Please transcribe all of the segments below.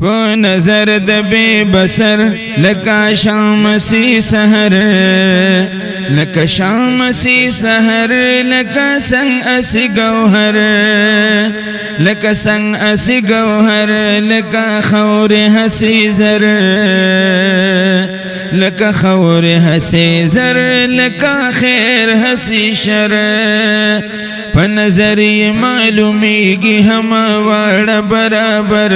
په نظر د بے بسر لکه شامسی سحر لکه شامسی سحر لکه سنگ اسی گوهر لکه سنگ اسی گوهر لکه خور حسی زر لکه خور حسی زر لکه خیر حسی شر په نظر یې معلومیږي همواړه برابر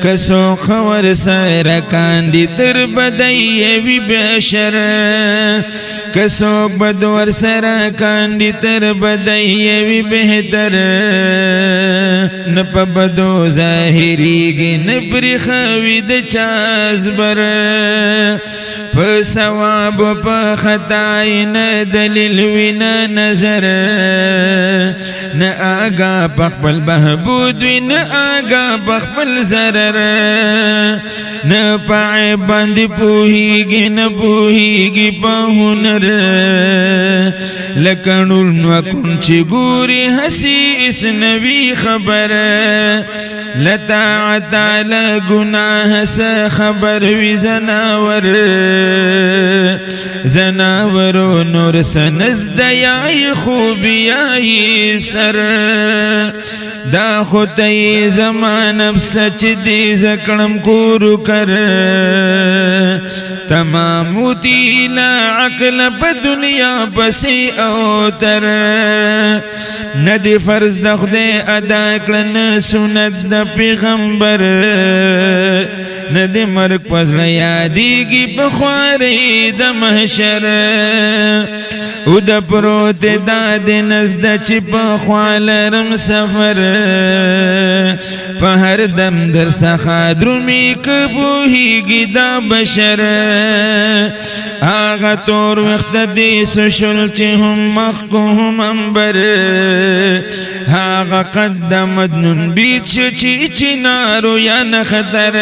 کسو خور سره کاندي تر بدای وی بشر کسو بد ور سره کاندي تر بدای وی بهتر نه په بدو ظاهریږي نه پرې خوي د چازبر په ثواب په خدای نه دلیل وینا نظر نه آگا پخپل محبود وی نه آگا پخپل ضرر نه پای باندې پوهیږي نه پوهیږي په هنر لکه نور کون چې ګوري حسی اس نوی خبر لتا تعالی گناه سے خبر وی زناور زناورو نور سنزد یای خوبیای سر دا خودی زمان نفس چی دی زکڑم کورو کر تماموتی لا عقل پا دنیا بسی اوتر ندی فرض دخد ادا کلن سنت دا پیغمبر ندی مرک پزل یادی کی بخواری دا محشر او دا پروت داد نزد چی بخوالرم سفر پا هر دم در سخا درمی کبوهی گی دا بشر آغا طور وقت دیس شل چی هم مخکو هم انبر آغا قد مدنون بیت شو چی نارو یا نخطر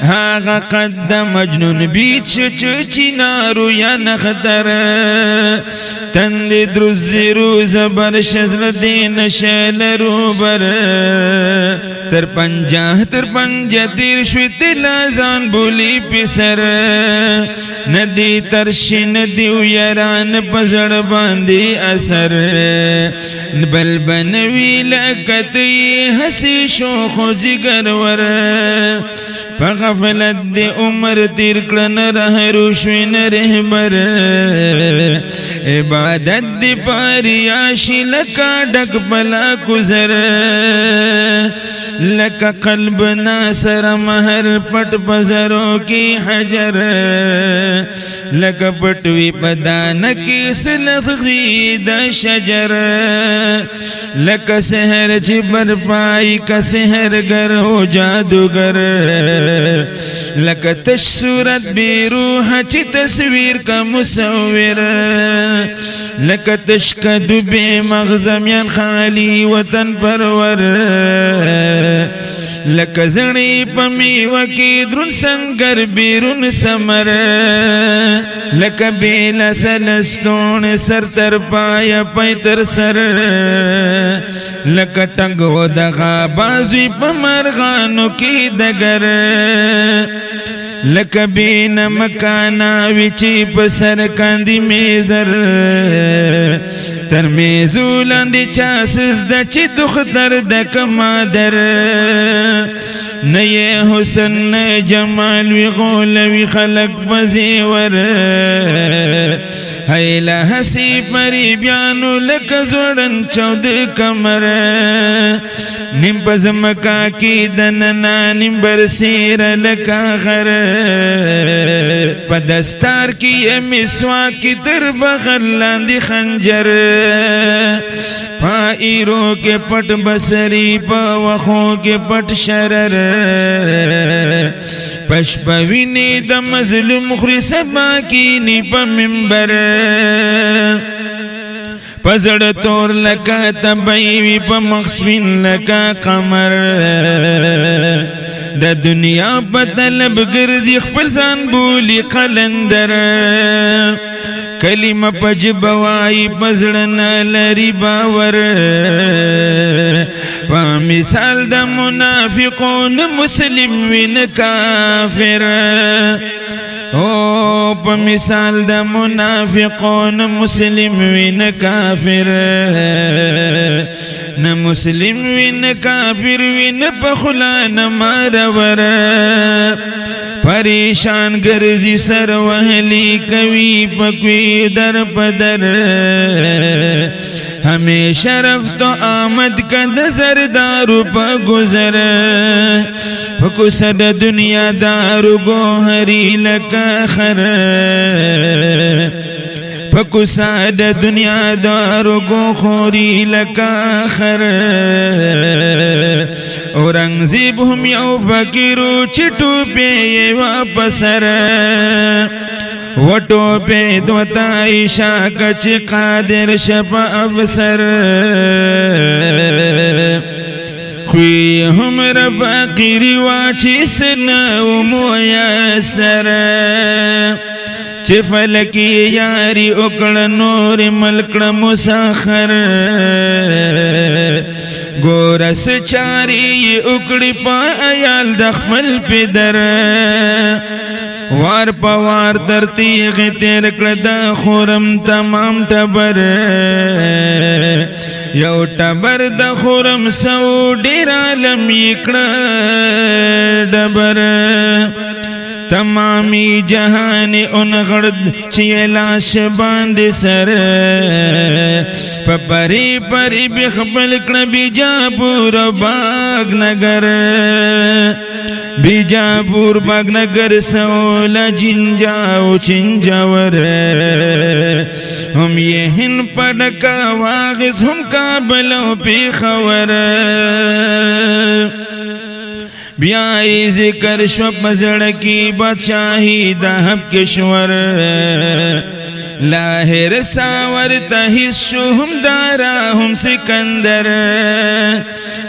آغا قد مجنون بیت شو چی نارو یا نخطر تند درزی روز بر شزر دین شل رو بر تر پنجا تیر شوی تلازان بولی پیسر ندی ترشی ندیو یران پزر باندی اثر بل بنوی لکتی حسی شوخ و زگر ور پا غفلت دی عمر تیر کلن رہ روشوین رہبر عبادت دی پاری آشی لکا ڈک پلا کزر لکا قلب ناصر مہر پٹ پزروں کی حجر لکا پٹوی پدانکی سلغی دا شجر لکا سحر چی برپائی کا سحر گر ہو جادوگر لکا تش صورت بی روح چی تصویر کا مصور لکا تشکد بی مغزمیان خالی وطن پرور لکا زنی پمی وکی درن سنگر بیرون سمر لکا بیلا سلستون سر تر پایا پای تر سر لکا ٹنگو دغا بازوی پمرغانو کی دگر لکا بین مکانا ویچی پسر کاندی میزر تر میزو لاندی چاسز دا چی دختر دا کمادر نئے حسن نئے جمال وی غول وی خلق بزیور حیلہ حسی پری بیانو لکا زوڑن چود کمر نیم پز مکا کی دننا نیم برسیر لکا غر پدستار کی مسوا کی تر بغل لاندی خنجر پائیروں کے پٹ بسری پا وخوں کے پٹ شرر پشپوینی دا مظلوم خری سبا کینی پا منبر پزڑ تور لکا تبایوی پا مخصبین لکا قمر دا دنیا پا طلب گرزی خپل زان بولی قلندر کلمه پجب وای پزړه لري باور په مثال د منافقون مسلم وین کافر او په مثال د منافقون مسلم وین کافر نه مسلم وین کافر وین په خلا نه مارور پریشان ګرځي سر وهلی کوي پکوي در پدر ہمیشہ رفت آمد کد زردارو پا گزر پکو سد دنیا دارو گوہری لکا خر پکو سد دنیا دارو گوہری لکا خر اورنگزیب ہم یو فکرو چٹو پہ یہ واپسر وٹو پہ دوتا عشا کچ قادر شپا افسر خوی ہم رب قیری واچی سنو مویسر چی فلکی یاری اکڑ نور ملکڑ مساخر گورس چاری اکڑی پا ایال دخمل پیدر وار پوار در تیغ تیر کرده خورم تمام تبر یو تبر د خورم سو ډیر عالم یکړه ډبر تمامی جہان ان غرد چی لاش باند سر پپری پری بخبل کن بیجاپور باغ نگر بیجاپور باغ نگر سولا جنجاو چنجاور ہم یہ ہن پڑکا واغز ہم کابلو پی خور بیائی ذکر شوپ مزڑکی بادشاہی دہب کشور لاہر ساور تحسو ہم دارا ہم سکندر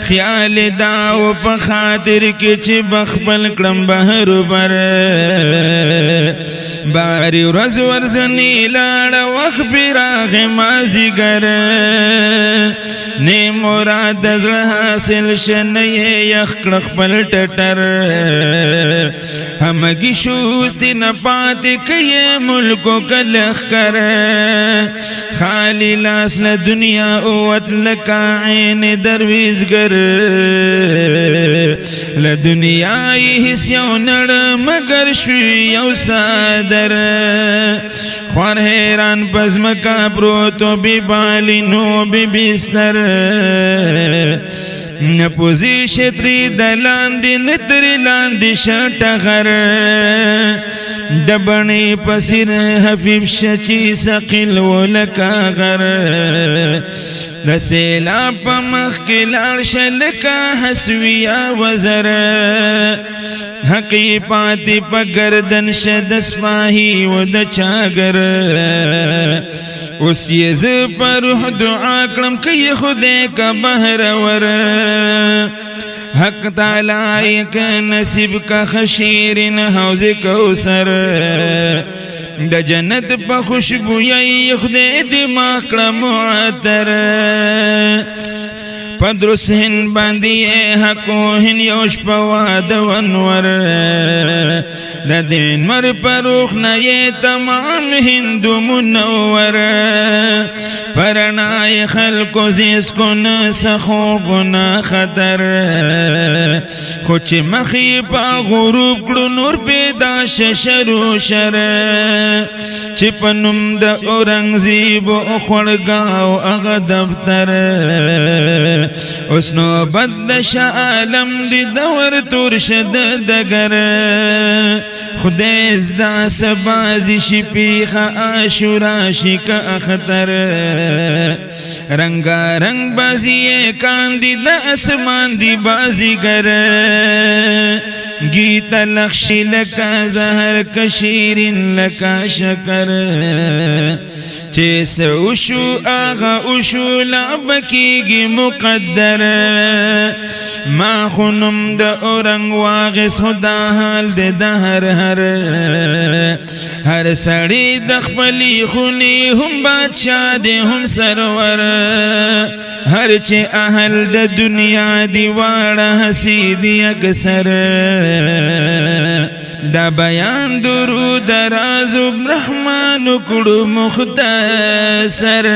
خیال داو پا خاطر کچ بخبل کرم بہر بر باری رز ورزنی لاڑا وخبراغ مازی گر نی مراد ازر حاصل شنی یخکڑخ پل ٹٹر ہمگی شوز دی نپاتی کئی ملکو کلخ کر خالی لاسل دنیا اوت لکا عین درویز گر لدنیای حسیو نڑ مگر شوی یو سادر خوار حیران پزمکا پروتو بی بالی نو بی بستر نپوزی شتری دلاندی نتری لاندی شٹا غر دبنی پسیر حفیف شچی سقل ولکا غر دسیلا پا مخکلار شلکا حسویا وزر حقی پاتی پا گردن شد سپاہی و دا چاگر اس یز پر روح دعا کرم کئی خودے کا بہرور حق تعالی کا نصیب کا خشیرن حوض کوثر دا جنت پا خوشبو یای خودے دماغ کرم معطر پدرس ہن باندی حقو ہن یوش پواد ونور دا دین مر پروخ نئے تمام ہندو منور پرنائی خلق زیس کو نسخو گنا خطر خوچ مخی پا غروب کرو نور پیدا ششرو شر چپنم دا اورنگزیب اخوڑگاو اغدبتر اس نو بدش عالم دی دور ترشد دگر خدیز دا سبازی شپیخ آشوراشی کا اختر رنگا رنگ بازی کاندی دا اسمان دی بازی گر گیتا لخشی لکا زہر کشیرین لکا شکر چې سوشو آغا اوشو لعبکیگی مقدر ما خونم دا اورنگ واغس خدا حال دا هر سڑی دخپلی خونی هم بادشاہ دی هم سرور هر چه اهل دا دنیا دی وارا حسی دی اکسر دا بیان درود رازو برحمان کڑو مختصر